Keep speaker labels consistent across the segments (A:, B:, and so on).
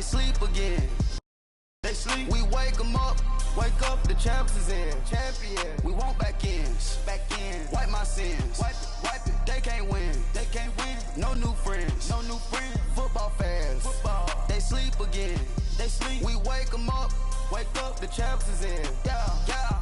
A: sleep again. They sleep. We wake them up. Wake up, the champs is in. Champion. We want back ends. Back in. Wipe my sins. Wipe it. They can't win. They can't win. No new friends. No new friends. Football fans. Football. They sleep again. They sleep. We wake them up. Wake up, the champs is in. Yeah, yeah.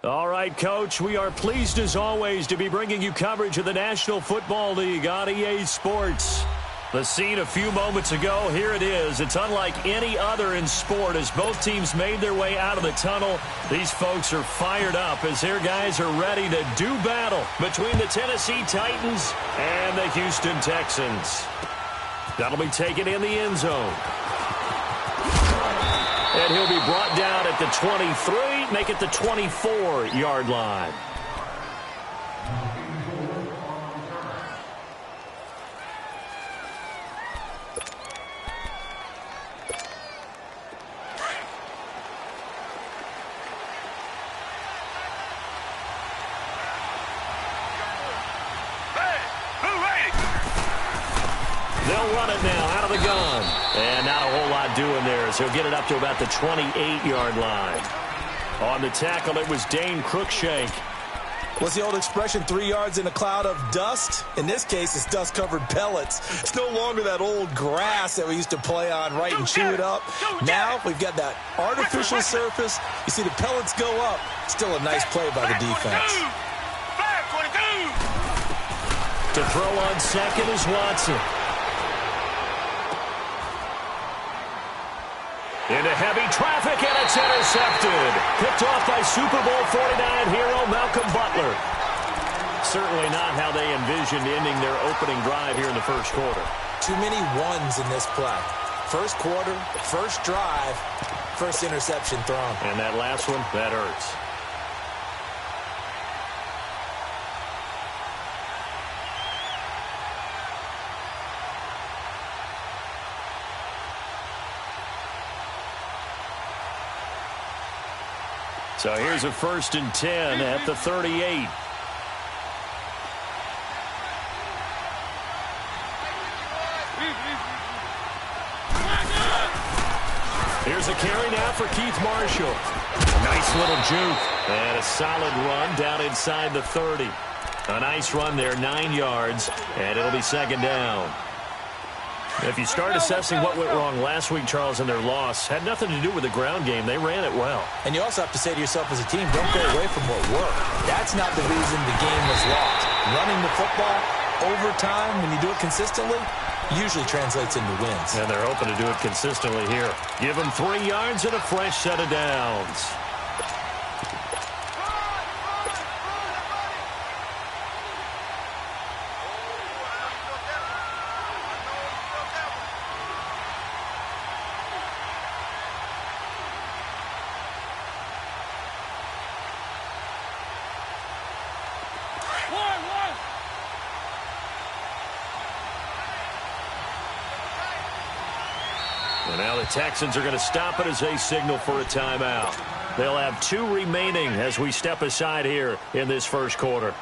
B: All right, Coach, we are pleased as always to be bringing you coverage of the National Football League on EA Sports. The scene a few moments ago, here it is. It's unlike any other in sport as both teams made their way out of the tunnel. These folks are fired up as their guys are ready to do battle between the Tennessee Titans and the Houston Texans. That'll be taken in the end zone. And he'll be brought down at the 23, make it the 24-yard line. They'll run it now out of the gun. And not a whole lot doing there as he'll get it up to about the 28-yard line. On the tackle, it was Dane Cruikshank.
C: What's the old expression, 3 yards in a cloud of dust? In this case, it's dust-covered pellets. It's no longer that old grass that we used to play on, right, and chew it up. Now we've got that artificial surface. You see the pellets go up. Still a nice play by the defense.
B: To throw on second is Watson. Into heavy traffic, and it's intercepted. Picked off by Super Bowl 49 hero Malcolm Butler. Certainly not how they envisioned ending their opening drive here in the first quarter.
C: Too many ones in this play. First quarter, first drive, first interception thrown.
B: And that last one, that hurts. So here's a 1st and 10 at the 38. Here's a carry now for Keith Marshall. Nice little juke. And a solid run down inside the 30. A nice run there, 9 yards, and it'll be 2nd down. If you start assessing what went wrong last week, Charles, in their loss, had nothing to do with the ground game. They ran it well.
C: And you also have to say to yourself as a team, don't go away from what worked. That's not the reason the game was lost. Running the football over time, when you do it consistently, usually translates into wins.
B: And they're hoping to do it consistently here. Give them 3 yards and a fresh set of downs. And now the Texans are going to stop it as they signal for a timeout. They'll have 2 remaining as we step aside here in this first quarter.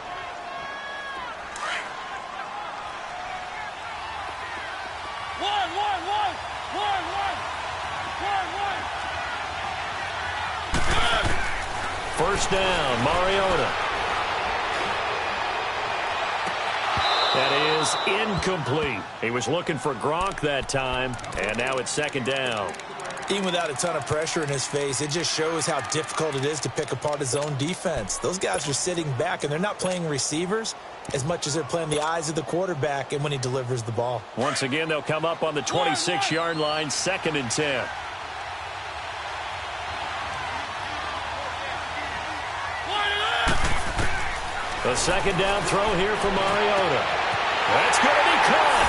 B: First down, Mariota. That is incomplete. He was looking for Gronk that time, and now it's 2nd down.
C: Even without a ton of pressure in his face, it just shows how difficult it is to pick apart his own defense. Those guys are sitting back, and they're not playing receivers as much as they're playing the eyes of the quarterback and when he delivers the ball.
B: Once again, they'll come up on the 26-yard line, 2nd and 10. The 2nd down throw here for Mariota. That's going to be caught.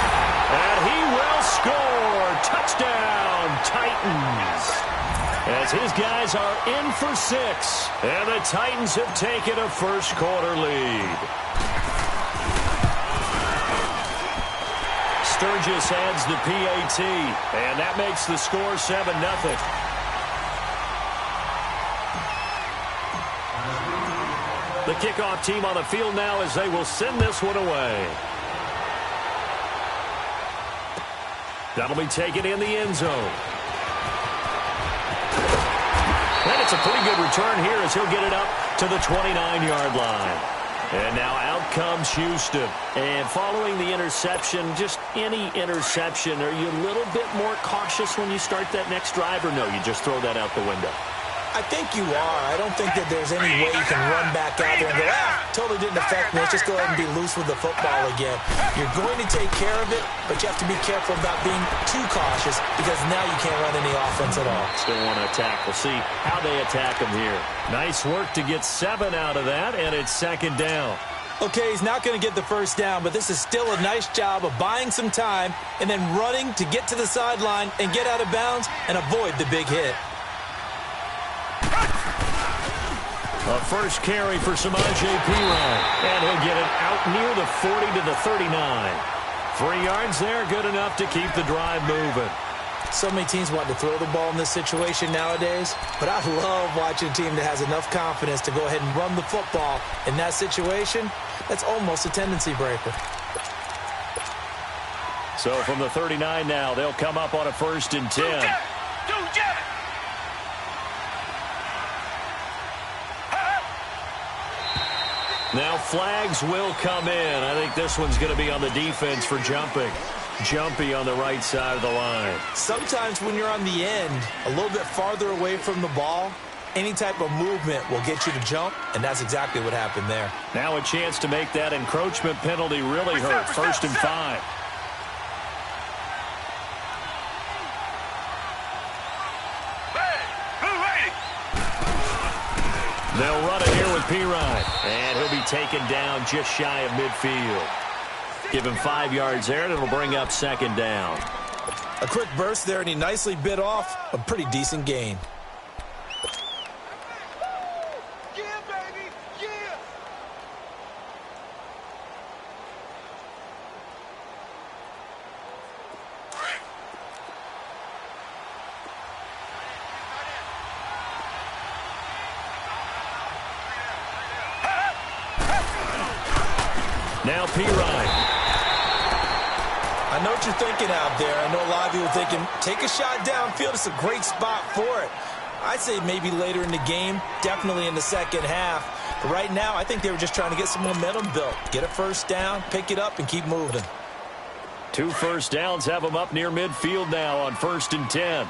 B: And he will score. Touchdown, Titans. As his guys are in for 6. And the Titans have taken a first quarter lead. Sturgis adds the PAT, and that makes the score 7-0. The kickoff team on the field now as they will send this one away. That'll be taken in the end zone. And it's a pretty good return here as he'll get it up to the 29-yard line. And now out comes Houston. And following the interception, just any interception, are you a little bit more cautious when you start that next drive, or no, you just throw that out the window?
C: I think you are. I don't think that there's any way you can run back out there and go, totally didn't affect me. Let's just go ahead and be loose with the football again. You're going to take care of it, but you have to be careful about being too cautious because now you can't run any offense at all.
B: Still want to attack. We'll see how they attack him here. Nice work to get 7 out of that, and it's second down.
C: Okay, he's not going to get the first down, but this is still a nice job of buying some time and then running to get to the sideline and get out of bounds and avoid the big hit.
B: A first carry for Samaje Perine, and he'll get it out near the 40 to the 39. 3 yards there, good enough to keep the drive moving.
C: So many teams want to throw the ball in this situation nowadays, but I love watching a team that has enough confidence to go ahead and run the football in that situation. That's almost a tendency breaker.
B: So from the 39 now, they'll come up on a 1st and 10. Now flags will come in. I think this one's going to be on the defense for jumping. Jumpy on the right side of the line.
C: Sometimes when you're on the end, a little bit farther away from the ball, any type of movement will get you to jump, and that's exactly what happened there.
B: Now a chance to make that encroachment penalty really hurt. 1st and 5. They'll run it here with Perine, and he'll be taken down just shy of midfield. Give him 5 yards there, and it'll bring up 2nd down.
C: A quick burst there, and he nicely bit off a pretty decent gain.
B: Now Perine.
C: I know what you're thinking out there. I know a lot of you are thinking, take a shot downfield. It's a great spot for it. I'd say maybe later in the game, definitely in the second half. But right now, I think they were just trying to get some momentum built. Get a first down, pick it up, and keep moving.
B: 2 first downs have them up near midfield now on 1st and 10.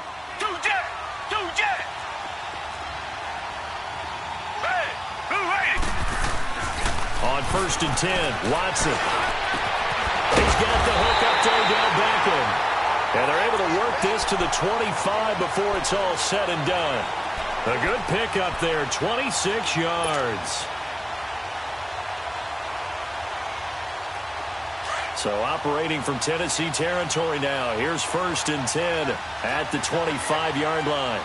B: On 1st and 10, Watson. He's got the hook up to Odell Beckham. And they're able to work this to the 25 before it's all said and done. A good pickup there, 26 yards. So operating from Tennessee territory now. Here's 1st and 10 at the 25-yard line.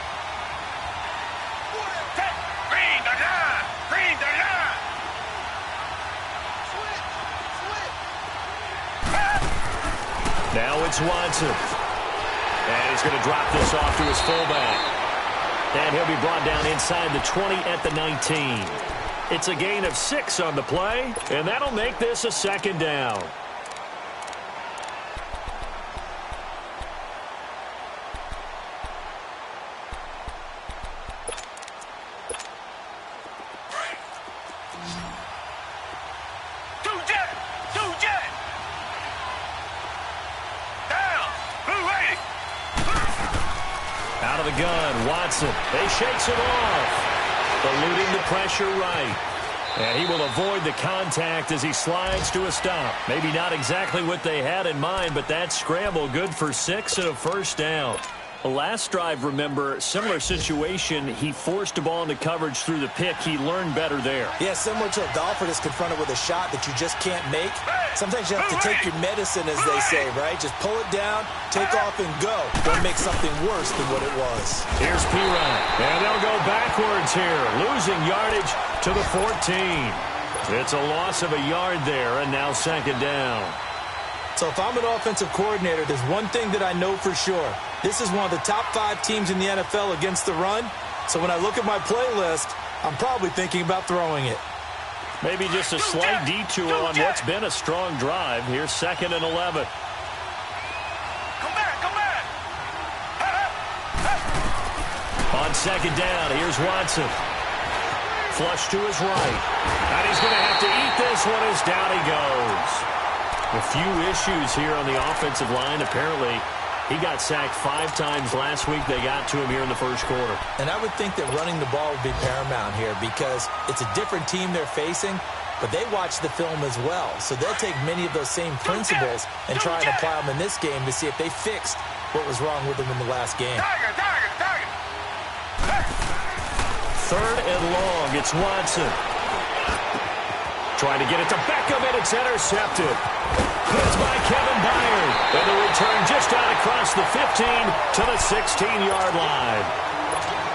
B: Now it's Watson. And he's going to drop this off to his fullback. And he'll be brought down inside the 20 at the 19. It's a gain of 6 on the play, and that'll make this a 2nd down. Out of the gun, Watson. He shakes it off. Eluding the pressure right. And he will avoid the contact as he slides to a stop. Maybe not exactly what they had in mind, but that scramble good for 6 and a 1st down. The last drive, remember, similar situation. He forced a ball into coverage through the pick. He learned better there.
C: Yeah, similar to a golfer that's confronted with a shot that you just can't make. Sometimes you have to take your medicine, as they say, right? Just pull it down, take off, and go. Don't make something worse than what it was.
B: Here's Perine. And they'll go backwards here, losing yardage to the 14. It's a loss of a yard there, and now 2nd down.
C: So if I'm an offensive coordinator, there's one thing that I know for sure. This is one of the top 5 teams in the NFL against the run. So when I look at my playlist, I'm probably thinking about throwing it.
B: Maybe just a slight detour on what's been a strong drive. Here's 2nd and 11.
A: Come back.
B: On 2nd down, here's Watson. Flush to his right. And he's going to have to eat this one as down he goes. A few issues here on the offensive line. Apparently, he got sacked 5 times last week. They got to him here in the first quarter.
C: And I would think that running the ball would be paramount here because it's a different team they're facing, but they watch the film as well. So they'll take many of those same principles and try and apply them in this game to see if they fixed what was wrong with them in the last game.
A: Target.
B: 3rd and long. It's Watson. Trying to get it to Beckham, and it's intercepted. It's by Kevin Byard. And the return just out across the 15 to the 16-yard line.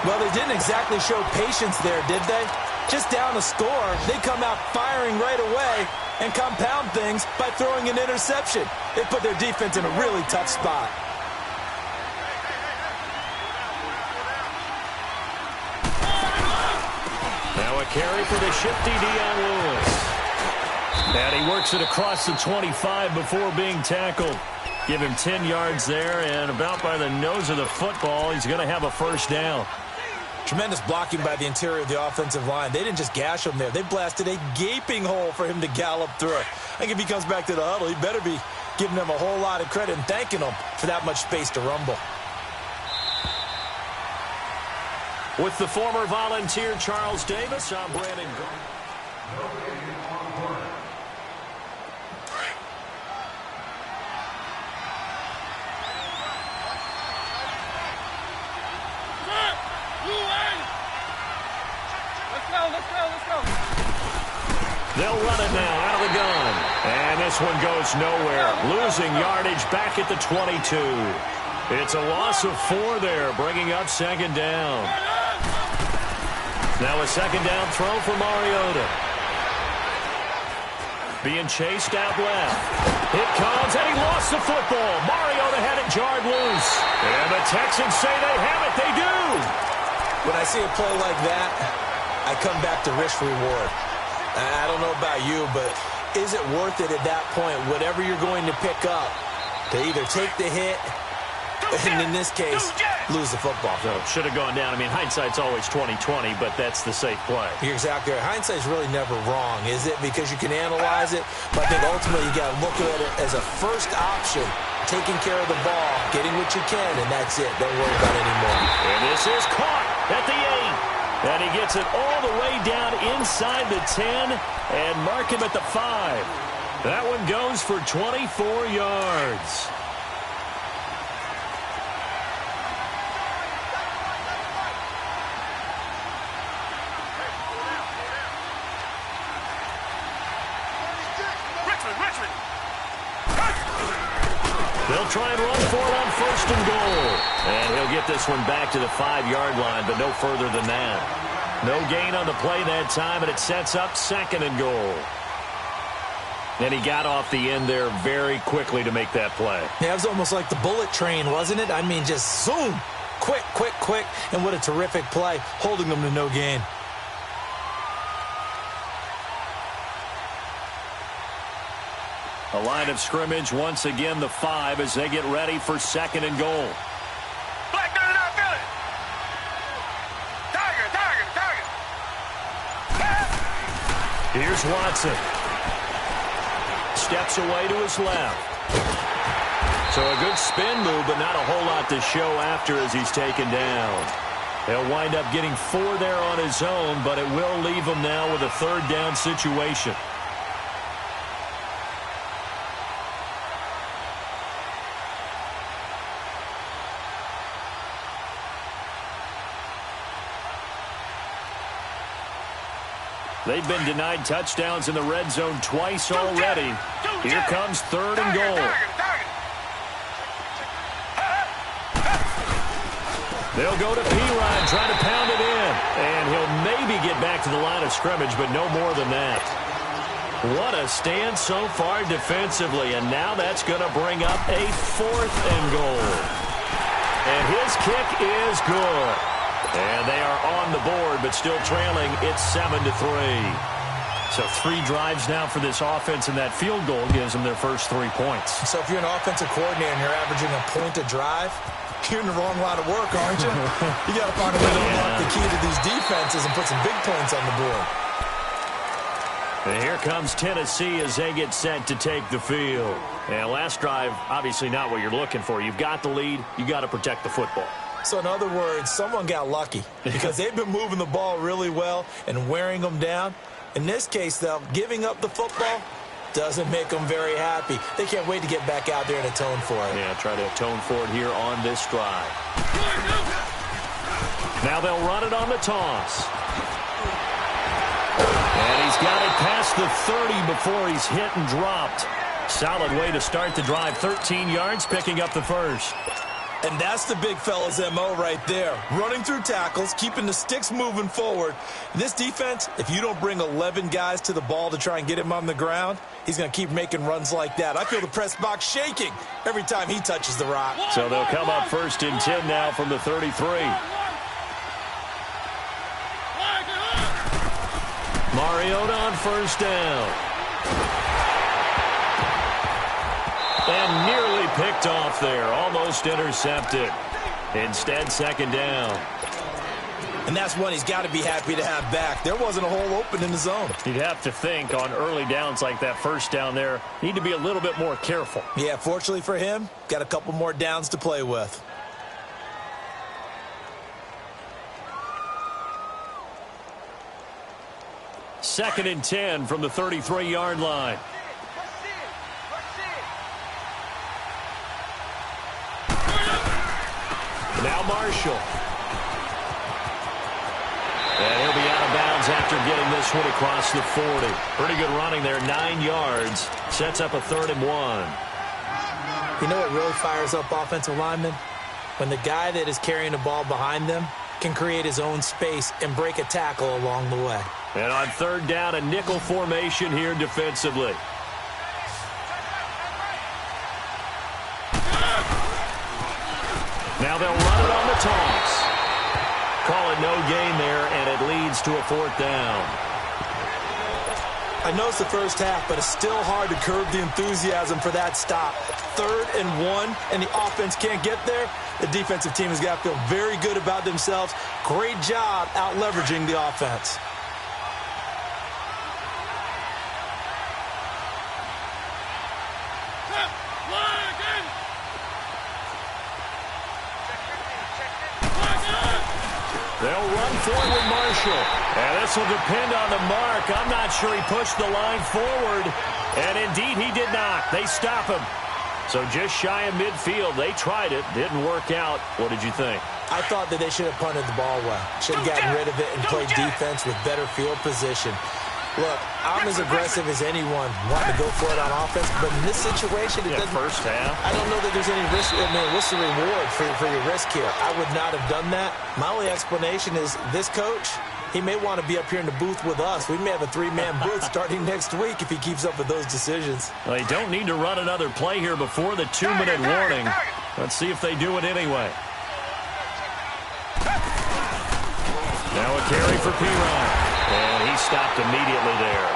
C: Well, they didn't exactly show patience there, did they? Just down a score, they come out firing right away and compound things by throwing an interception. They put their defense in a really tough spot.
B: Now a carry for the shifty Dion Lewis. And he works it across the 25 before being tackled. Give him 10 yards there, and about by the nose of the football, he's going to have a first down.
C: Tremendous blocking by the interior of the offensive line. They didn't just gash him there. They blasted a gaping hole for him to gallop through. I think if he comes back to the huddle, he better be giving them a whole lot of credit and thanking them for that much space to rumble.
B: With the former Volunteer Charles Davis, I'm Brandon Garner.
A: Let's go.
B: They'll run it now out of the gun. And this one goes nowhere. Losing yardage back at the 22. It's a loss of 4 there, bringing up 2nd down. Now a 2nd down throw for Mariota. Being chased out left. It comes, and he lost the football. Mariota had it jarred loose. And the Texans say they have it. They do.
C: When I see a play like that, I come back to risk-reward. I don't know about you, but is it worth it at that point, whatever you're going to pick up, to either take the hit, and in this case, lose the football?
B: So should have gone down. I mean, hindsight's always 20/20, but that's the safe play.
C: You're exactly right. Hindsight's really never wrong, is it? Because you can analyze it, but I think ultimately you got to look at it as a first option, taking care of the ball, getting what you can, and that's it. Don't worry about it anymore.
B: And this is caught at the 8. And he gets it all the way down inside the 10 and mark him at the 5. That one goes for 24 yards.
A: Richmond.
B: They'll try and run for it on 1st and goal. And he'll get this one back to the 5-yard line, but no further than that. No gain on the play that time, and it sets up 2nd and goal. And he got off the end there very quickly to make that play.
C: Yeah, it was almost like the bullet train, wasn't it? I mean, just zoom. Quick. And what a terrific play, holding them to no gain.
B: A line of scrimmage, once again, the 5 as they get ready for 2nd and goal.
A: Black dirt in our field. Target.
B: Here's Watson. Steps away to his left. So a good spin move, but not a whole lot to show after as he's taken down. He'll wind up getting 4 there on his own, but it will leave him now with a 3rd down situation. They've been denied touchdowns in the red zone twice already. Here comes 3rd and goal. They'll go to P-Rod, trying to pound it in. And he'll maybe get back to the line of scrimmage, but no more than that. What a stand so far defensively, and now that's going to bring up a 4th and goal. And his kick is good. And they are on the board, but still trailing. It's 7-3. So 3 drives now for this offense, and that field goal gives them their first 3 points. So if you're an offensive coordinator and you're averaging a point a drive, you're in the wrong line of work, aren't you? You got to find a way to unlock the key to these defenses and put some big points on the board. And here comes Tennessee as they get set to take the field. And last drive, obviously not what you're looking for. You've got the lead. You got to protect the football. So in other words, someone got lucky because they've been moving the ball really well and wearing them down. In this case, though, giving up the football doesn't make them very happy. They can't wait to get back out there and atone for it. Yeah, try to atone for it here on this drive. Now they'll run it on the toss. And he's got it past the 30 before he's hit and dropped. Solid way to start the drive. 13 yards, picking up the first. And that's the big fella's M.O. right there. Running through tackles, keeping the sticks moving forward. This defense, if you don't bring 11 guys to the ball to try and get him on the ground, he's going to keep making runs like that. I feel the press box shaking every time he touches the rock. So they'll come up 1st and 10 now from the 33. Mariota on 1st down. And nearly picked off there. Almost intercepted. Instead, 2nd down. And that's one he's got to be happy to have back. There wasn't a hole open in the zone. You'd have to think on early downs like that 1st down there, need to be a little bit more careful. Yeah, fortunately for him, got a couple more downs to play with. Second and 10 from the 33-yard line. Now Marshall. And he'll be out of bounds after getting this one across the 40. Pretty good running there, 9 yards. Sets up a 3rd and 1. You know what really fires up offensive linemen? When the guy that is carrying the ball behind them can create his own space and break a tackle along the way. And on 3rd down, a nickel formation here defensively. Now they'll run it on the toss. Call it no gain there, and it leads to a 4th down. I know it's the first half, but it's still hard to curb the enthusiasm for that stop. 3rd and 1, and the offense can't get there. The defensive team has got to feel very good about themselves. Great job out leveraging the offense. They'll run forward with Marshall. And this will depend on the mark. I'm not sure he pushed the line forward. And indeed, he did not. They stop him. So just shy of midfield. They tried it. Didn't work out. What did you think? I thought that they should have punted the ball well. Should have gotten rid of it and played defense with better field position. Look, I'm as aggressive as anyone wanting to go for it on offense, but in this situation, it doesn't. First half. I don't know that there's any risk. I mean, what's the reward for your risk here? I would not have done that. My only explanation is this coach, he may want to be up here in the booth with us. We may have a 3-man booth starting next week if he keeps up with those decisions. Well, they don't need to run another play here before the 2-minute warning. Let's see if they do it anyway. Now a carry for P-Ryan. And he stopped immediately there.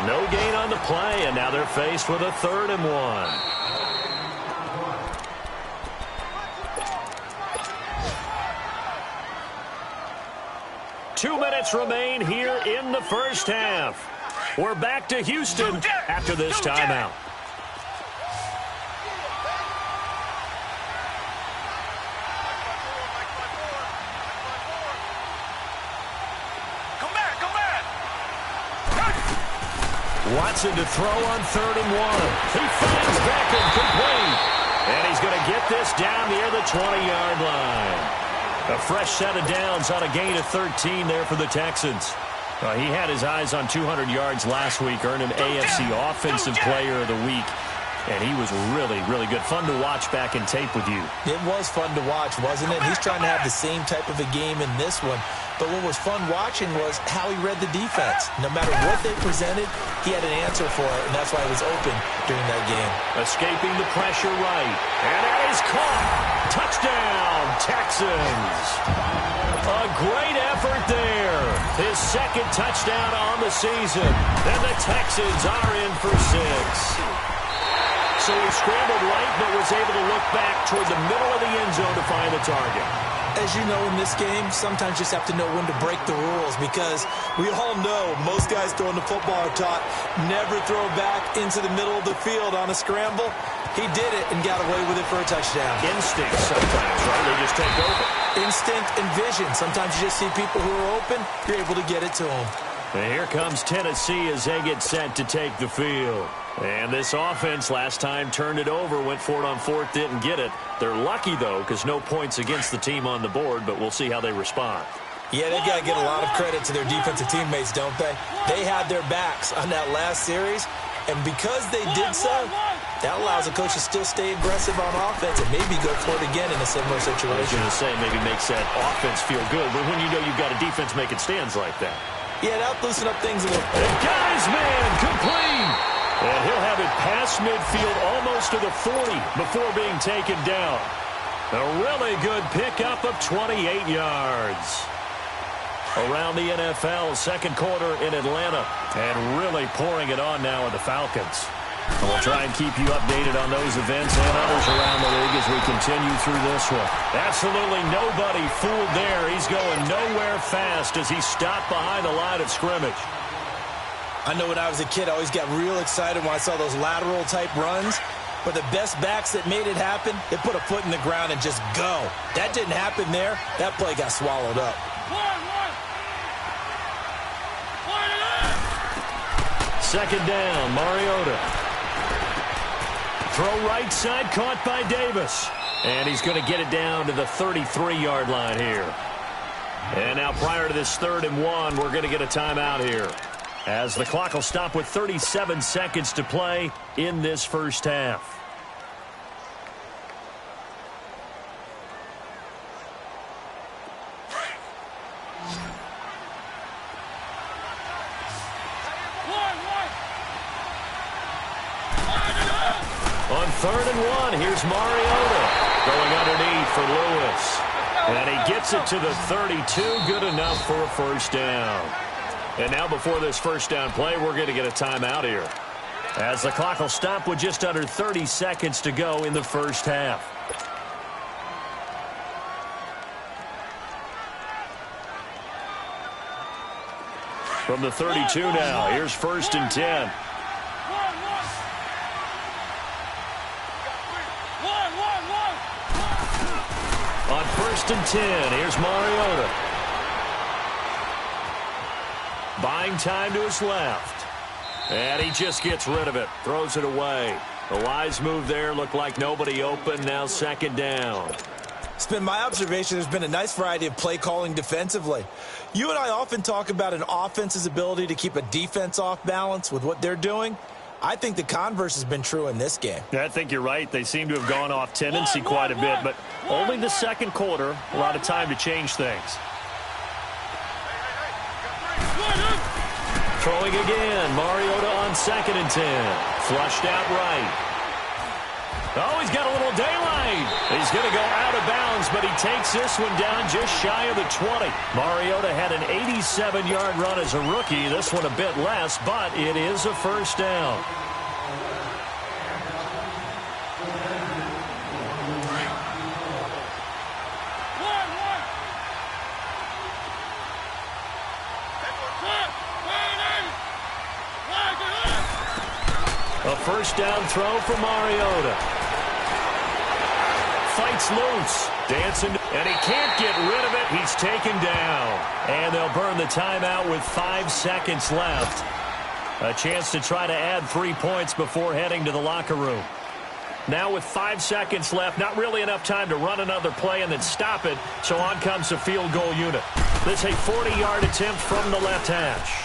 B: No gain on the play, and now they're faced with a 3rd and 1. Two minutes remain here in the first half. We're back to Houston after this timeout. Watson to throw on 3rd and 1. He finds Beckham complete. And he's going to get this down near the 20-yard line. A fresh set of downs on a gain of 13 there for the Texans. He had his eyes on 200 yards last week, earning AFC Offensive Player of the Week. And he was really, really good. Fun to watch back in tape with you.
C: It was fun to watch, wasn't it? He's trying to have the same type of a game in this one. But what was fun watching was how he read the defense. No matter what they presented, he had an answer for it, and that's why he was open during that game.
B: Escaping the pressure right. And that is caught. Touchdown, Texans. A great effort there. His second touchdown on the season. And the Texans are in for 6. So he scrambled right, but was able to look back toward the middle of the end zone to find the target.
C: As you know, in this game, sometimes you just have to know when to break the rules, because we all know most guys throwing the football are taught never throw back into the middle of the field on a scramble. He did it and got away with it for a touchdown.
B: Instinct sometimes, right? They just take over.
C: Instinct and vision. Sometimes you just see people who are open, you're able to get it to them.
B: And here comes Tennessee as they get set to take the field. And this offense last time turned it over, went for it on 4th, didn't get it. They're lucky, though, because no points against the team on the board, but we'll see how they respond.
C: Yeah, they got to get a lot of credit to their defensive teammates, don't they? They had their backs on that last series, and because they did so, that allows a coach to still stay aggressive on offense and maybe go for it again in a similar situation.
B: I was going to say, maybe makes that offense feel good, but when you know you've got a defense making stands like that.
C: Yeah, that'll loosen up things a little.
B: And guys, man, complete. And he'll have it past midfield almost to the 40 before being taken down. A really good pickup of 28 yards. Around the NFL, second quarter in Atlanta, and really pouring it on now with the Falcons. And we'll try and keep you updated on those events and others around the league as we continue through this one. Absolutely nobody fooled there. He's going nowhere fast as he stopped behind the line of scrimmage.
C: I know when I was a kid, I always got real excited when I saw those lateral-type runs. But the best backs that made it happen, they put a foot in the ground and just go. That didn't happen there. That play got swallowed up.
B: Second down, Mariota. Throw right side, caught by Davis. And he's going to get it down to the 33-yard line here. And now prior to this 3rd and 1, we're going to get a timeout here, as the clock will stop with 37 seconds to play in this first half. On 3rd and 1, here's Mariota going underneath for Lewis. And he gets it to the 32, good enough for a first down. And now before this first down play, we're going to get a timeout here, as the clock will stop with just under 30 seconds to go in the first half. From the 32 now, here's 1st and 10. On 1st and 10, here's Mariota. Buying time to his left. And he just gets rid of it. Throws it away. The wise move there. Looked like nobody open. Now 2nd down.
C: It's been my observation there's been a nice variety of play calling defensively. You and I often talk about an offense's ability to keep a defense off balance with what they're doing. I think the converse has been true in this game.
B: Yeah, I think you're right. They seem to have gone off tendency quite a bit, but only the second quarter. A lot of time to change things. Throwing again. Mariota on 2nd and 10. Flushed out right. Oh, he's got a little daylight. He's going to go out of bounds, but he takes this one down just shy of the 20. Mariota had an 87-yard run as a rookie. This one a bit less, but it is a first down. A first down throw for Mariota. Fights loose. Dancing. And he can't get rid of it. He's taken down. And they'll burn the timeout with 5 seconds left. A chance to try to add 3 points before heading to the locker room. Now with 5 seconds left, not really enough time to run another play and then stop it. So on comes the field goal unit. This a 40-yard attempt from the left hash.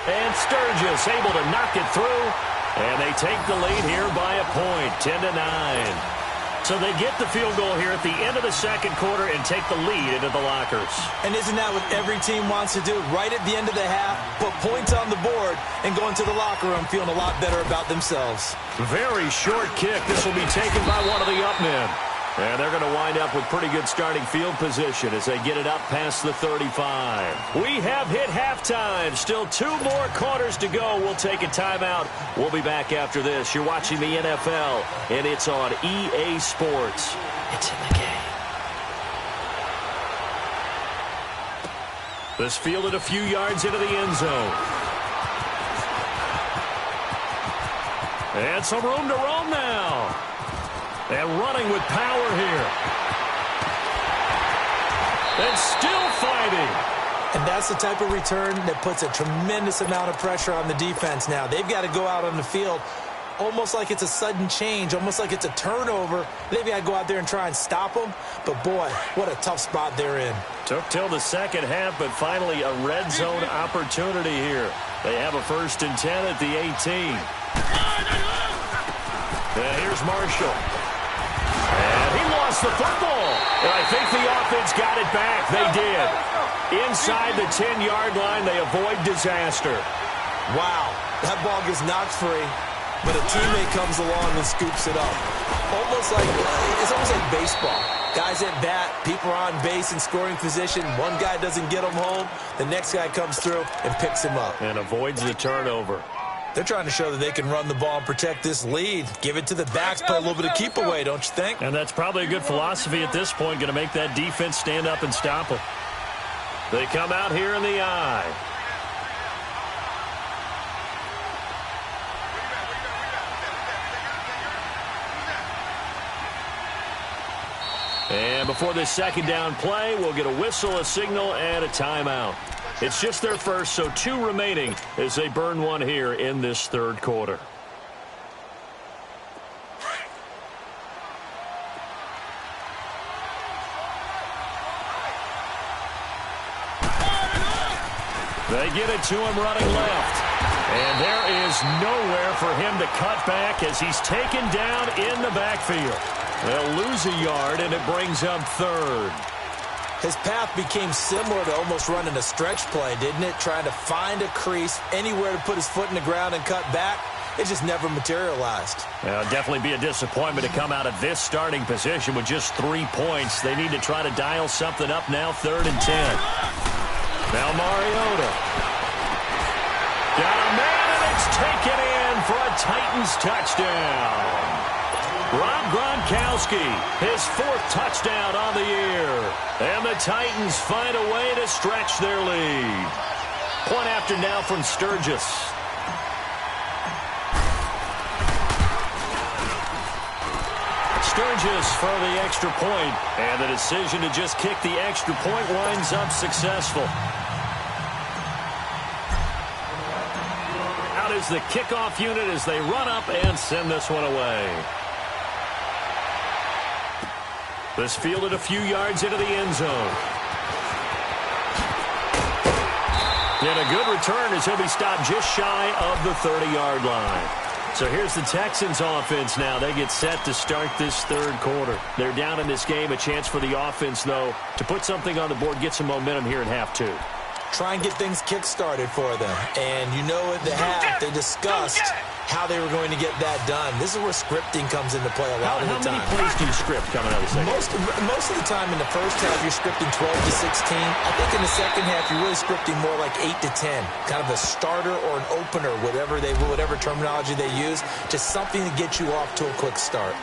B: And Sturgis able to knock it through. And they take the lead here by a point, 10-9. So they get the field goal here at the end of the second quarter and take the lead into the lockers.
C: And isn't that what every team wants to do? Right at the end of the half, put points on the board and go into the locker room feeling a lot better about themselves. Very short kick. This will be taken by one of the up men.
B: And they're going to wind up with pretty good starting field position as they get it up past the 35. We have hit halftime. Still 2 more quarters to go. We'll take a timeout. We'll be back after this. You're watching the NFL, and it's on EA Sports. It's in the game. This fielded a few yards into the end zone. And some room to roam now. And running with power here. And still fighting.
C: And that's the type of return that puts a tremendous amount of pressure on the defense now. They've got to go out on the field almost like it's a sudden change, almost like it's a turnover. They've got to go out there and try and stop them. But, boy, what a tough spot they're in.
B: Took till the second half, but finally a red zone opportunity here. They have a 1st and 10 at the 18. And here's Marshall. And he lost the football. And I think the offense got it back. They did. Inside the 10-yard line, they avoid disaster.
C: Wow, that ball gets knocked free, but a teammate comes along and scoops it up. It's almost like baseball. Guys at bat, people are on base in scoring position. One guy doesn't get them home. The next guy comes through and picks him up.
B: And avoids the turnover.
C: They're trying to show that they can run the ball and protect this lead. Give it to the backs, play a little bit of keep away, don't you think?
B: And that's probably a good philosophy at this point, going to make that defense stand up and stop them. They come out here in the eye. And before this second down play, we'll get a whistle, a signal, and a timeout. It's just their first, so 2 remaining as they burn one here in this third quarter. They get it to him running left. And there is nowhere for him to cut back as he's taken down in the backfield. They'll lose a yard, and it brings up 3rd.
C: His path became similar to almost running a stretch play, didn't it? Trying to find a crease, anywhere to put his foot in the ground and cut back. It just never materialized.
B: It'll definitely be a disappointment to come out of this starting position with just 3 points. They need to try to dial something up now, 3rd and 10. Now Mariota. Got a man, and it's taken in for a Titans touchdown. Rob Gronkowski, his 4th touchdown on the year. And the Titans find a way to stretch their lead. Point after now from Sturgis. Sturgis for the extra point. And the decision to just kick the extra point winds up successful. Out is the kickoff unit as they run up and send this one away. This fielded a few yards into the end zone. And a good return as he'll be stopped just shy of the 30-yard line. So here's the Texans offense now. They get set to start this third quarter. They're down in this game. A chance for the offense, though, to put something on the board, get some momentum here in half 2.
C: Try and get things kick-started for them. And you know at the half, they discussed how they were going to get that done. This is where scripting comes into play a lot of the time.
B: How many plays do you script coming out of the second?
C: Most of the time in the first half, you're scripting 12 to 16. I think in the second half, you're really scripting more like 8 to 10. Kind of a starter or an opener, whatever terminology they use. Just something to get you off to a quick start.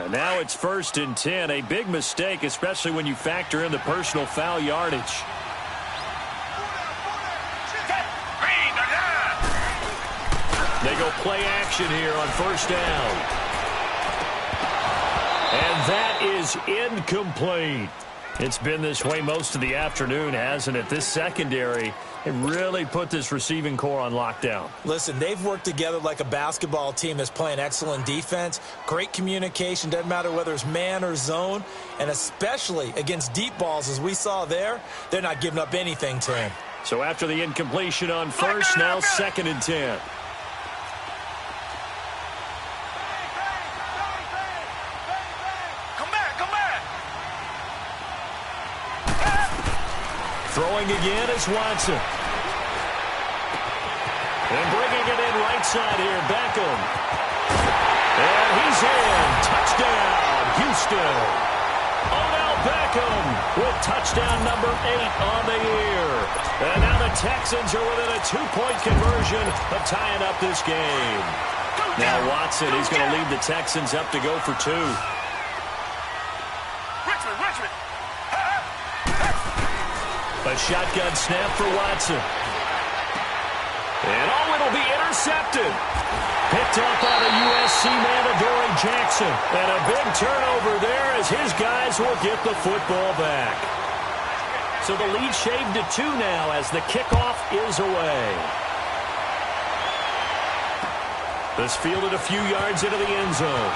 B: And now it's 1st and 10. A big mistake, especially when you factor in the personal foul yardage. They go play action here on 1st down. And that is incomplete. It's been this way most of the afternoon, hasn't it? This secondary, it really put this receiving core on lockdown.
C: Listen, they've worked together like a basketball team that's playing excellent defense. Great communication, doesn't matter whether it's man or zone. And especially against deep balls, as we saw there, they're not giving up anything to him.
B: So after the incompletion on first, now 2nd and 10. Throwing again is Watson. And bringing it in right side here, Beckham. And he's in. Touchdown, Houston. Odell Beckham with touchdown number 8 on the year. And now the Texans are within a 2-point conversion of tying up this game. Now Watson, he's going to lead the Texans up to go for 2. A shotgun snap for Watson. And it'll be intercepted. Picked up by the USC man, Adoree Jackson. And a big turnover there as his guys will get the football back. So the lead shaved to 2 now as the kickoff is away. This fielded a few yards into the end zone.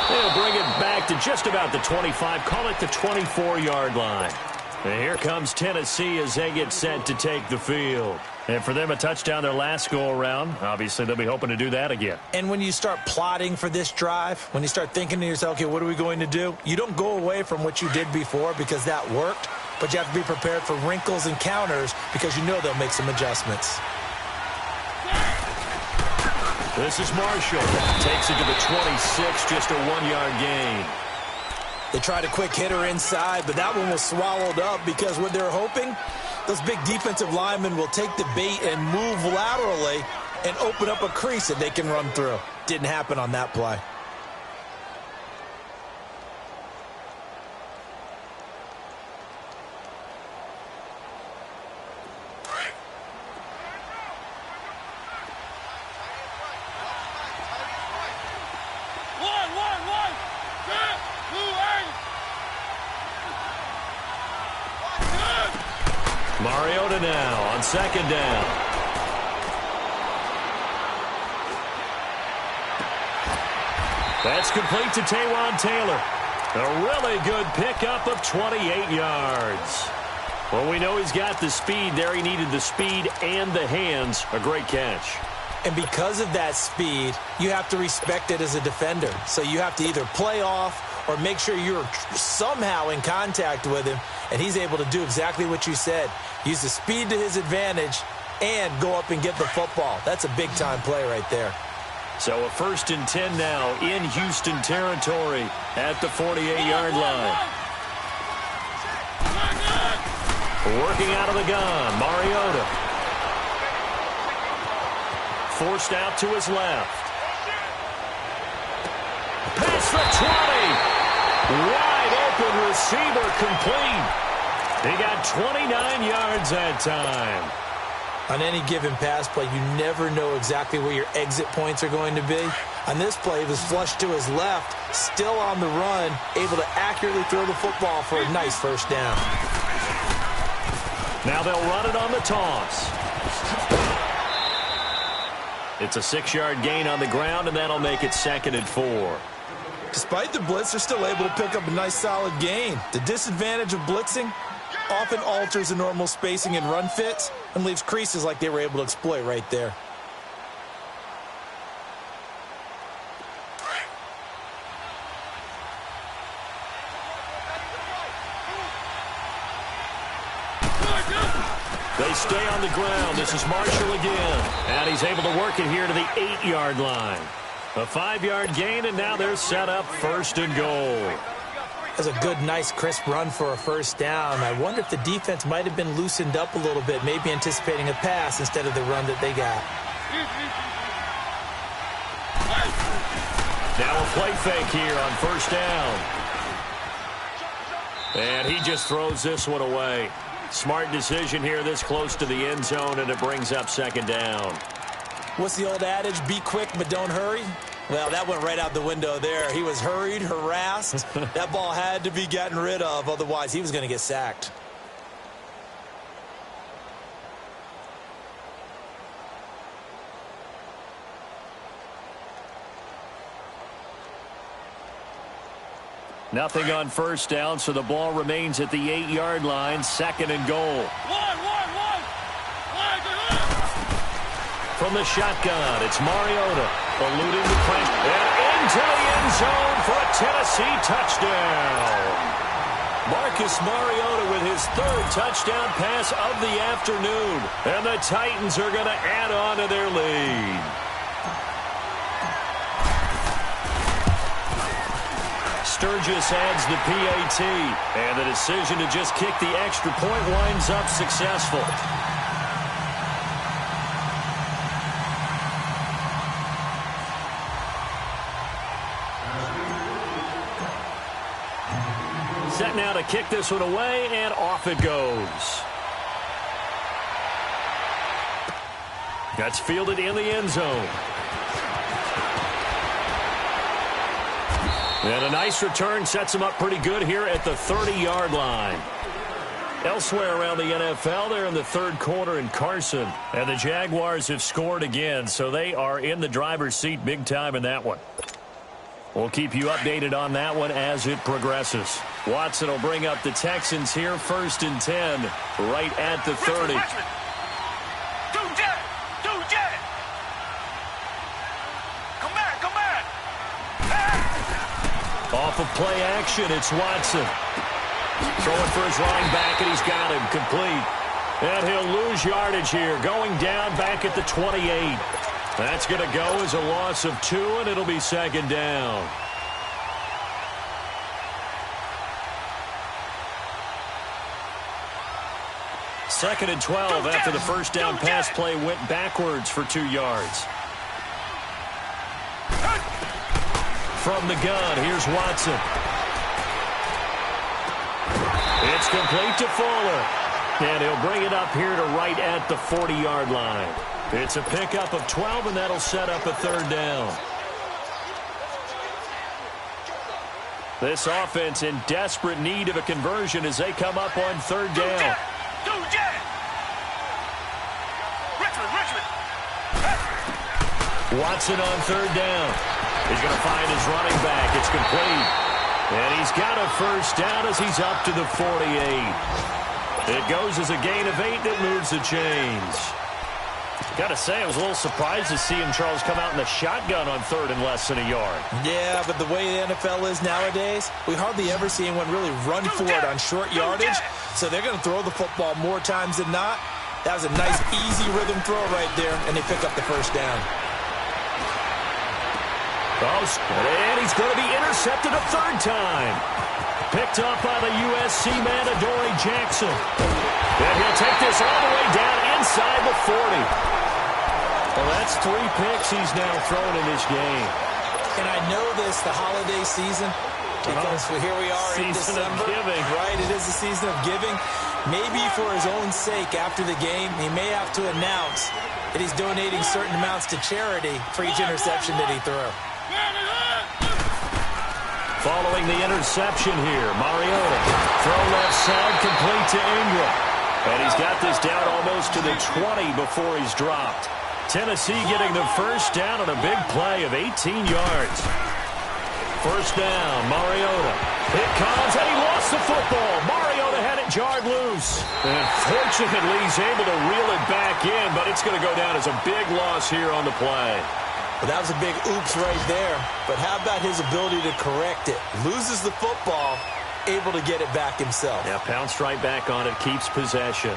B: They'll bring it back to just about the 25, call it the 24-yard line. And here comes Tennessee as they get set to take the field. And for them, a touchdown their last go-around. Obviously, they'll be hoping to do that again.
C: And when you start plotting for this drive, when you start thinking to yourself, okay, what are we going to do? You don't go away from what you did before because that worked, but you have to be prepared for wrinkles and counters because you know they'll make some adjustments.
B: This is Marshall. Takes it to the 26, just a 1-yard gain.
C: They tried a quick hitter inside, but that one was swallowed up because what they're hoping, those big defensive linemen will take the bait and move laterally and open up a crease that they can run through. Didn't happen on that play.
B: Mariota now on 2nd down. That's complete to Taywan Taylor. A really good pickup of 28 yards. Well, we know he's got the speed there. He needed the speed and the hands. A great catch.
C: And because of that speed, you have to respect it as a defender. So you have to either play off or make sure you're somehow in contact with him, and he's able to do exactly what you said. Use the speed to his advantage and go up and get the football. That's a big-time play right there.
B: So a 1st and 10 now in Houston territory at the 48-yard line. Working out of the gun, Mariota. Forced out to his left. Past the 20. Wide open receiver complete. He got 29 yards that time.
C: On any given pass play, you never know exactly where your exit points are going to be. On this play, he was flushed to his left, still on the run, able to accurately throw the football for a nice 1st down.
B: Now they'll run it on the toss. It's a 6-yard gain on the ground, and that'll make it 2nd and 4.
C: Despite the blitz, they're still able to pick up a nice solid gain. The disadvantage of blitzing often alters the normal spacing and run fits and leaves creases like they were able to exploit right there.
B: They stay on the ground. This is Marshall again. And he's able to work it here to the 8-yard line. A 5-yard gain, and now they're set up 1st and goal.
C: That's a good, nice, crisp run for a 1st down. I wonder if the defense might have been loosened up a little bit, maybe anticipating a pass instead of the run that they got.
B: Now a play fake here on 1st down. And he just throws this one away. Smart decision here this close to the end zone, and it brings up 2nd down.
C: What's the old adage? Be quick, but don't hurry. Well, that went right out the window there. He was hurried, harassed. That ball had to be gotten rid of, otherwise he was going to get sacked.
B: Nothing on first down, so the ball remains at the 8-yard line, 2nd and goal. From the shotgun, it's Mariota, eluding the pressure, and into the end zone for a Tennessee touchdown. Marcus Mariota with his 3rd touchdown pass of the afternoon, and the Titans are going to add on to their lead. Sturgis adds the PAT, and the decision to just kick the extra point winds up successful. Set now to kick this one away, and off it goes. That's fielded in the end zone. And a nice return sets him up pretty good here at the 30-yard line. Elsewhere around the NFL, they're in the 3rd quarter in Carson. And the Jaguars have scored again, so they are in the driver's seat big time in that one. We'll keep you updated on that one as it progresses. Watson will bring up the Texans here, 1st and 10, right at the 30. Off of play action, it's Watson. Throwing for his running back, and he's got him complete. And he'll lose yardage here, going down back at the 28. That's going to go as a loss of 2, and it'll be 2nd down. Second and 12 after the first down pass play went backwards for 2 yards. From the gun, here's Watson. It's complete to Fuller. And he'll bring it up here to right at the 40-yard line. It's a pickup of 12, and that'll set up a 3rd down. This offense in desperate need of a conversion as they come up on 3rd down. Watson on 3rd down. He's going to find his running back. It's complete. And he's got a 1st down as he's up to the 48. It goes as a gain of 8 that moves the chains. Got to say, I was a little surprised to see him, Charles, come out in the shotgun on 3rd and less than a yard. Yeah, but the way the NFL is nowadays, we hardly ever see anyone really run for it on short yardage. So they're going to throw the football more times than not. That was a nice, easy rhythm throw right there, and they pick up the 1st down. And he's going to be intercepted a 3rd time. Picked up by the USC man, Adoree Jackson. And he'll take this all the way down inside the 40. Well, that's 3 picks he's now thrown in this game.
C: And I know this, the holiday season, because here we are in December.
B: Giving.
C: Right, it is the season of giving. Maybe for his own sake, after the game, he may have to announce that he's donating certain amounts to charity for each interception that he threw.
B: Following the interception here, Mariota. Throw left side, complete to Ingram. And he's got this down almost to the 20 before he's dropped. Tennessee getting the 1st down on a big play of 18 yards. 1st down, Mariota. It comes, and he lost the football. Mariota had it jarred loose. And fortunately, he's able to reel it back in, but it's going to go down as a big loss here on the play.
C: Well, that was a big oops right there. But how about his ability to correct it? Loses the football, able to get it back himself.
B: Yeah, pounced right back on it, keeps possession.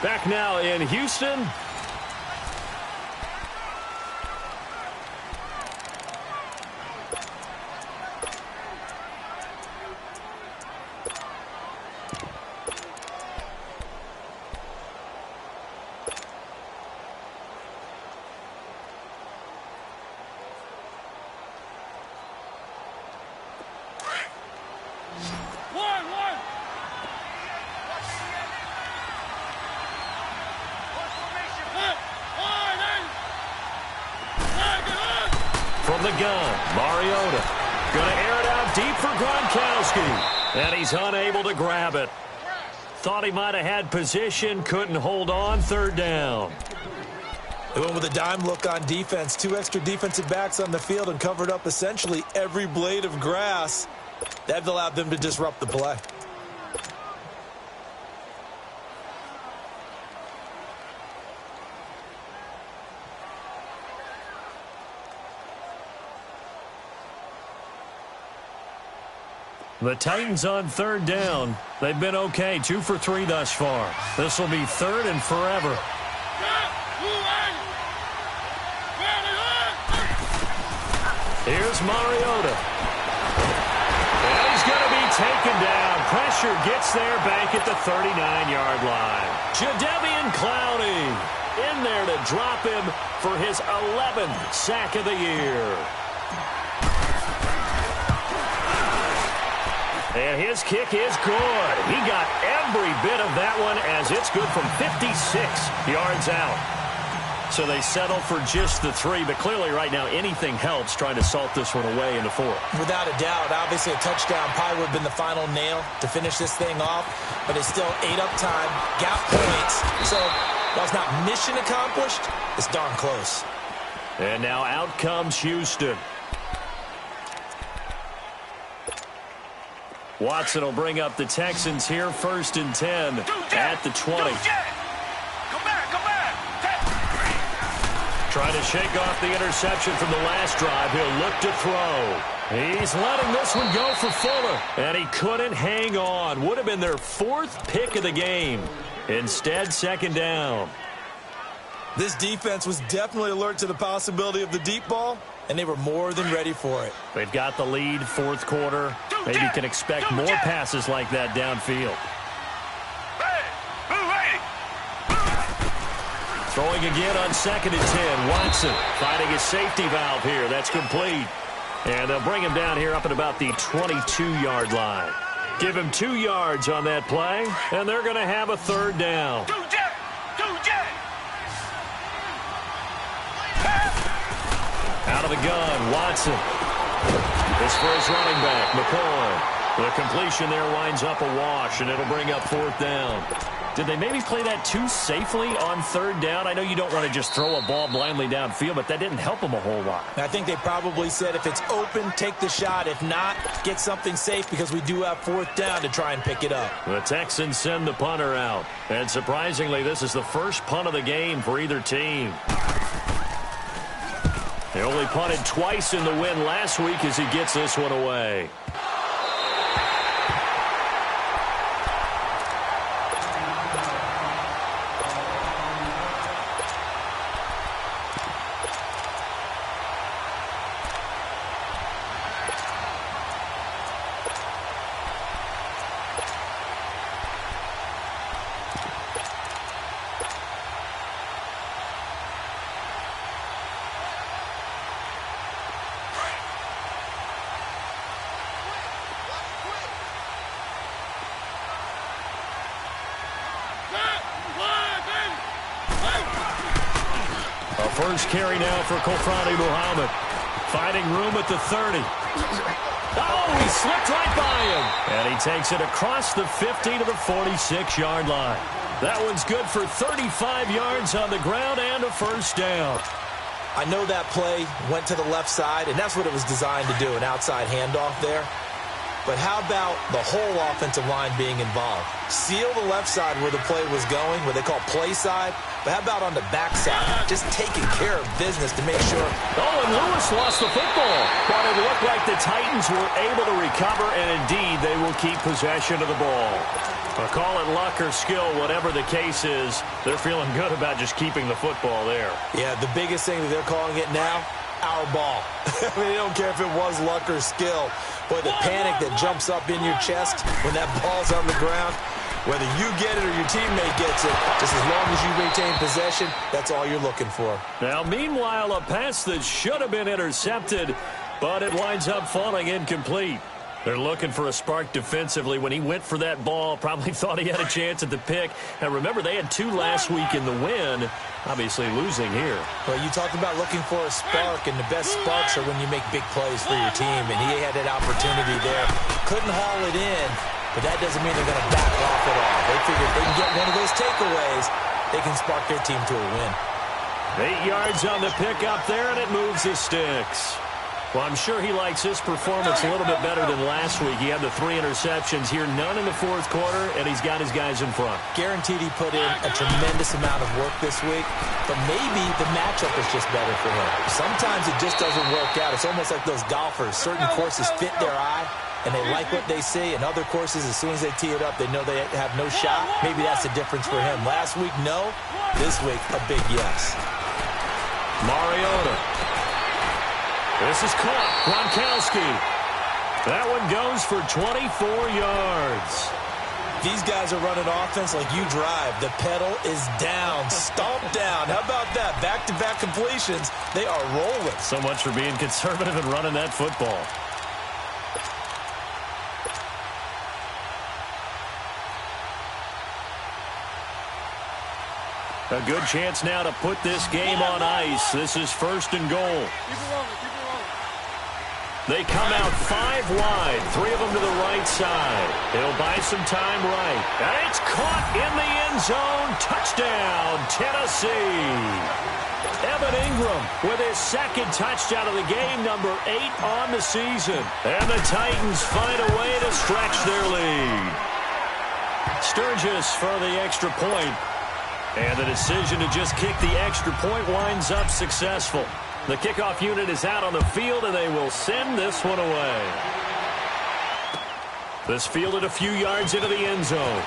B: Back now in Houston. the gun, Mariota. Going to air it out deep for Gronkowski. And he's unable to grab it. Thought he might have had position, couldn't hold on, third down.
C: They went with a dime look on defense. 2 extra defensive backs on the field and covered up essentially every blade of grass. That allowed them to disrupt the play.
B: The Titans on third down. They've been okay, 2 for 3 thus far. This will be third and forever. Here's Mariota. And he's going to be taken down. Pressure gets there back at the 39-yard line. Jadeveon Clowney in there to drop him for his 11th sack of the year. And his kick is good. He got every bit of that one as it's good from 56 yards out. So they settle for just the 3, but clearly right now anything helps trying to salt this one away into 4.
C: Without a doubt, obviously a touchdown probably would have been the final nail to finish this thing off, but it's still 8 up time, got points. So while it's not mission accomplished, it's darn close.
B: And now out comes Houston. Watson will bring up the Texans here, 1st and 10 at the 20. Trying to shake off the interception from the last drive. He'll look to throw. He's letting this one go for Fuller. And he couldn't hang on. Would have been their 4th pick of the game. Instead, 2nd down.
C: This defense was definitely alert to the possibility of the deep ball, and they were more than ready for it.
B: They've got the lead, 4th quarter. Maybe can expect more passes like that downfield. Throwing again on 2nd and 10. Watson finding his safety valve here. That's complete. And they'll bring him down here up at about the 22-yard line. Give him 2 yards on that play, and they're going to have a 3rd down. Out of the gun, Watson. This for his running back, McCoy. The completion there winds up a wash, and it'll bring up 4th down. Did they maybe play that too safely on 3rd down? I know you don't want to just throw a ball blindly downfield, but that didn't help them a whole lot.
C: I think they probably said if it's open, take the shot. If not, get something safe because we do have 4th down to try and pick it up.
B: The Texans send the punter out. And surprisingly, this is the first punt of the game for either team. They only punted twice in the win last week as he gets this one away. First carry now for Kofrani Muhammad. Finding room at the 30. Oh, he slipped right by him. And he takes it across the 50 to the 46-yard line. That one's good for 35 yards on the ground and a 1st down.
C: I know that play went to the left side, and that's what it was designed to do, an outside handoff there. But how about the whole offensive line being involved? Seal the left side where the play was going, what they call play side. But how about on the backside? Just taking care of business to make sure.
B: Oh, and Lewis lost the football. But it looked like the Titans were able to recover, and indeed they will keep possession of the ball. Call it luck or skill, whatever the case is, they're feeling good about just keeping the football there.
C: Yeah, the biggest thing that they're calling it now, our ball. I mean, they don't care if it was luck or skill. Boy, the panic that jumps up in your chest when that ball's on the ground, whether you get it or your teammate gets it, just as long as you retain possession, that's all you're looking for.
B: Now, meanwhile, a pass that should have been intercepted, but it winds up falling incomplete. They're looking for a spark defensively. When he went for that ball, probably thought he had a chance at the pick. And remember, they had 2 last week in the win, obviously losing here.
C: Well, you talked about looking for a spark, and the best sparks are when you make big plays for your team, and he had that opportunity there. Couldn't haul it in, but that doesn't mean they're going to back off at all. They figure if they can get one of those takeaways, they can spark their team to a win.
B: 8 yards on the pick up there, and it moves the sticks. Well, I'm sure he likes his performance a little bit better than last week. He had the 3 interceptions here, none in the fourth quarter, and he's got his guys in front.
C: Guaranteed he put in a tremendous amount of work this week, but maybe the matchup is just better for him. Sometimes it just doesn't work out. It's almost like those golfers. Certain courses fit their eye, and they like what they see, and other courses, as soon as they tee it up, they know they have no shot. Maybe that's the difference for him. Last week, no. This week, a big yes.
B: Mariota. This is caught. Gronkowski. That one goes for 24 yards.
C: These guys are running offense like you drive. The pedal is down. Stomp down. How about that? Back-to-back completions. They are rolling.
B: So much for being conservative and running that football. A good chance now to put this game on ice. This is 1st and goal. They come out 5 wide, 3 of them to the right side. He'll buy some time right. And it's caught in the end zone. Touchdown, Tennessee. Evan Ingram with his 2nd touchdown of the game, number 8 on the season. And the Titans find a way to stretch their lead. Sturgis for the extra point. And the decision to just kick the extra point winds up successful. The kickoff unit is out on the field, and they will send this one away. This fielded a few yards into the end zone.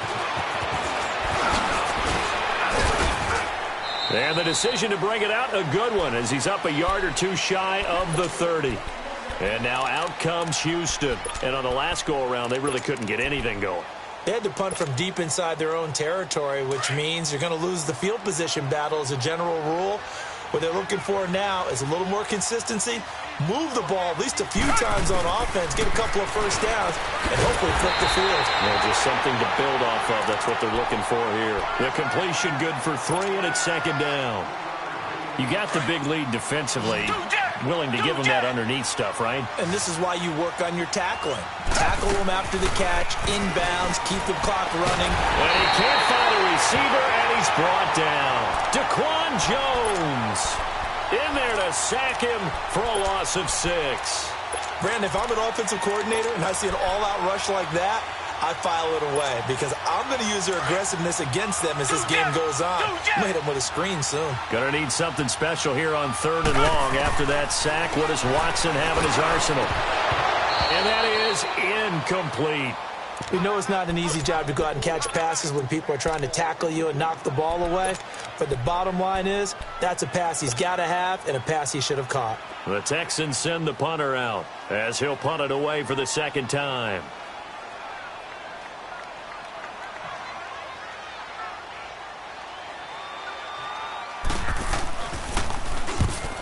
B: And the decision to bring it out, a good one, as he's up a yard or 2 shy of the 30. And now out comes Houston. And on the last go-around, they really couldn't get anything going.
C: They had to punt from deep inside their own territory, which means you're going to lose the field position battle as a general rule. What they're looking for now is a little more consistency, move the ball at least a few times on offense, get a couple of first downs, and hopefully flip the field.
B: Yeah, just something to build off of. That's what they're looking for here. The completion good for 3, and it's 2nd down. You got the big lead defensively. Willing to give them that underneath stuff, right?
C: And this is why you work on your tackling. Tackle them after the catch, inbounds, keep the clock running.
B: And he can't find a receiver, and he's brought down. Daquan Jones in there to sack him for a loss of 6.
C: Brandon, if I'm an offensive coordinator and I see an all-out rush like that, I file it away because I'm going to use their aggressiveness against them as this game goes on. I'm going to hit them with a screen soon.
B: Going to need something special here on 3rd and long. After that sack, what does Watson have in his arsenal? And that is incomplete.
C: We know it's not an easy job to go out and catch passes when people are trying to tackle you and knock the ball away. But the bottom line is that's a pass he's got to have and a pass he should have caught.
B: The Texans send the punter out as he'll punt it away for the 2nd time.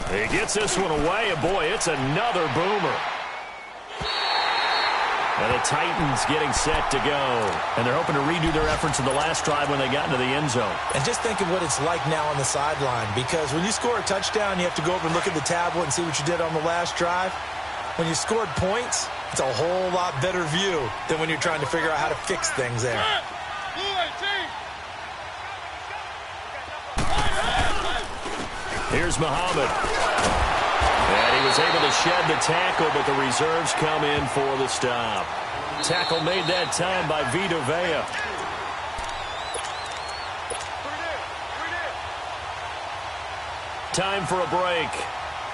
B: He gets this one away, and boy, it's another boomer. And the Titans getting set to go. And they're hoping to redo their efforts in the last drive when they got into the end zone.
C: And just think of what it's like now on the sideline, because when you score a touchdown, you have to go over and look at the tablet and see what you did on the last drive. When you scored points, it's a whole lot better view than when you're trying to figure out how to fix things there.
B: Here's Muhammad. And he was able to shed the tackle, but the reserves come in for the stop. Tackle made that time by Vita Vea. Time for a break.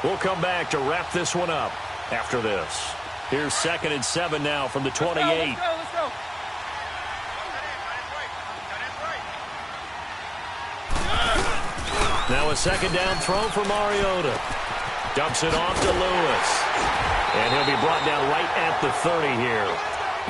B: We'll come back to wrap this one up after this. Here's 2nd and 7 now from the 28.
D: Let's go.
B: Now a 2nd down throw for Mariota. Dumps it off to Lewis. And he'll be brought down right at the 30 here.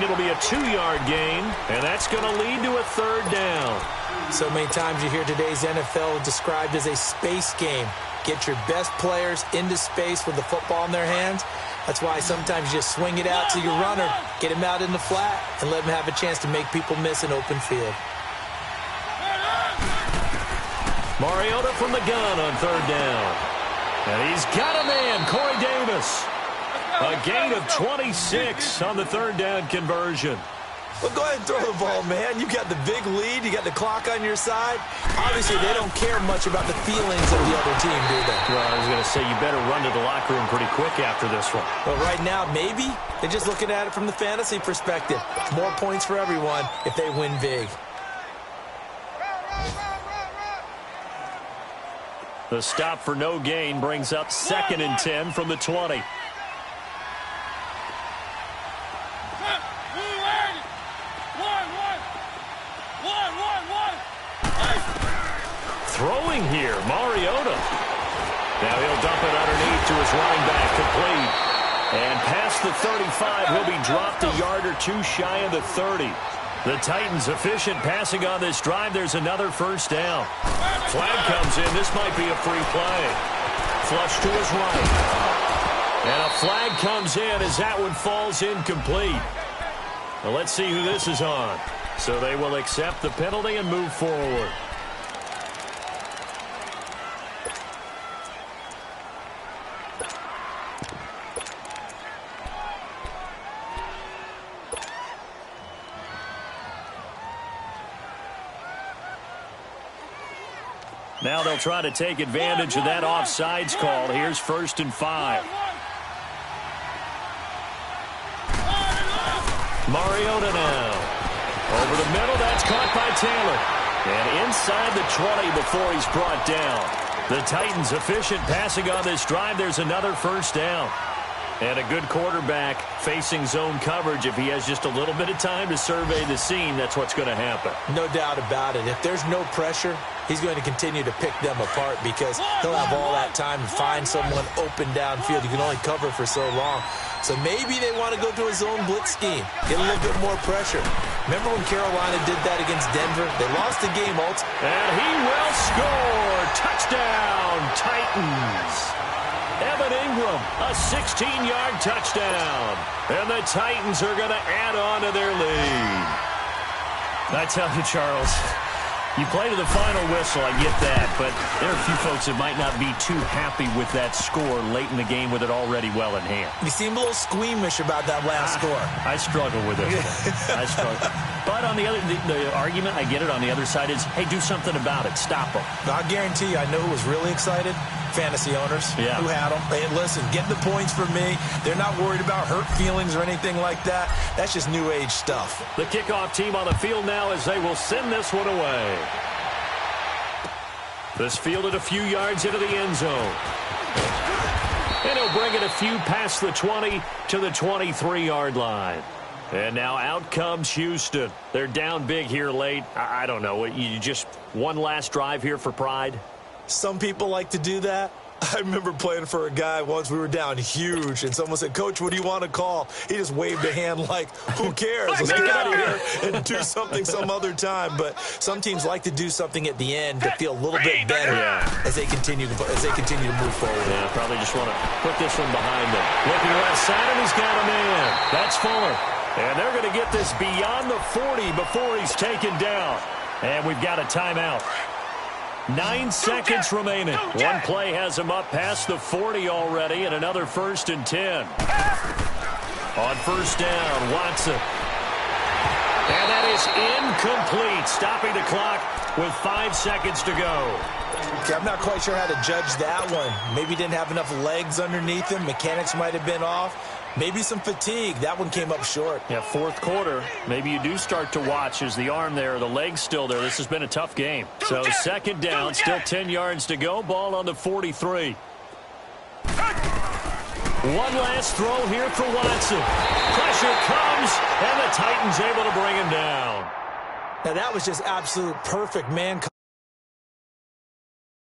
B: It'll be a 2-yard gain, and that's going to lead to a 3rd down.
C: So many times you hear today's NFL described as a space game. Get your best players into space with the football in their hands, That's why sometimes you just swing it out to your runner, get him out in the flat, and let him have a chance to make people miss an open field.
B: Mariota from the gun on third down. And he's got a man, Corey Davis. A gain of 26 on the third down conversion.
C: Well, go ahead and throw the ball, man. You got the big lead. You got the clock on your side. Obviously, they don't care much about the feelings of the other team, do they?
B: Well, I was going to say, you better run to the locker room pretty quick after this one.
C: But right now, maybe they're just looking at it from the fantasy perspective. More points for everyone if they win big.
B: The stop for no gain brings up 2nd and 10 from the 20. Throwing here, Mariota. Now he'll dump it underneath to his running back, complete. And past the 35, he'll be dropped a yard or two shy of the 30. The Titans efficient passing on this drive. There's another first down. Flag comes in. This might be a free play. Flush to his right. And a flag comes in as that one falls incomplete. Well, let's see who this is on. So they will accept the penalty and move forward. Now they'll try to take advantage of that offsides call. Here's 1st and 5. Mariota now. Over the middle, that's caught by Taylor. And inside the 20 before he's brought down. The Titans efficient passing on this drive. There's another first down. And a good quarterback facing zone coverage. If he has just a little bit of time to survey the scene, that's what's going to happen.
C: No doubt about it. If there's no pressure, he's going to continue to pick them apart because he'll have all that time to find someone open downfield. You can only cover for so long. So maybe they want to go to a zone blitz scheme, get a little bit more pressure. Remember when Carolina did that against Denver? They lost the game ultimately.
B: And he will score. Touchdown, Titans. Evan Ingram, a 16-yard touchdown. And the Titans are going to add on to their lead. I tell you, Charles, you play to the final whistle, I get that, but there are a few folks that might not be too happy with that score late in the game with it already well in hand.
C: You seem a little squeamish about that last score.
B: I struggle with it. I struggle. But on the other, the argument, I get it, on the other side is, hey, do something about it. Stop them.
C: I guarantee you, I know who was really excited. Fantasy owners who had them. Hey, listen, get the points for me. They're not worried about hurt feelings or anything like that. That's just new age stuff.
B: The kickoff team on the field now as they will send this one away. This fielded a few yards into the end zone. And he'll bring it a few past the 20 to the 23-yard line. And now out comes Houston. They're down big here late. I don't know. You just one last drive here for pride?
C: Some people like to do that. I remember playing for a guy once. We were down huge, and someone said, "Coach, what do you want to call?" He just waved a hand like, who cares? Let's get out of here and do something some other time. But some teams like to do something at the end to feel a little bit better as they continue to move forward.
B: Yeah, probably just want to put this one behind them. Looking left side, and he's got a man. That's Fuller. And they're going to get this beyond the 40 before he's taken down. And we've got a timeout. 9 seconds remaining. One play has him up past the 40 already, and another 1st and 10. On first down, Watson. And that is incomplete, stopping the clock with 5 seconds to go.
C: Okay, I'm not quite sure how to judge that one. Maybe didn't have enough legs underneath him. Mechanics might have been off. Maybe some fatigue. That one came up short.
B: Yeah, fourth quarter. Maybe you do start to watch as the arm there, the leg's still there. This has been a tough game. So second down, still 10 yards to go. Ball on the 43. One last throw here for Watson. Pressure comes, and the Titans able to bring him down.
C: Now, that was just absolute perfect man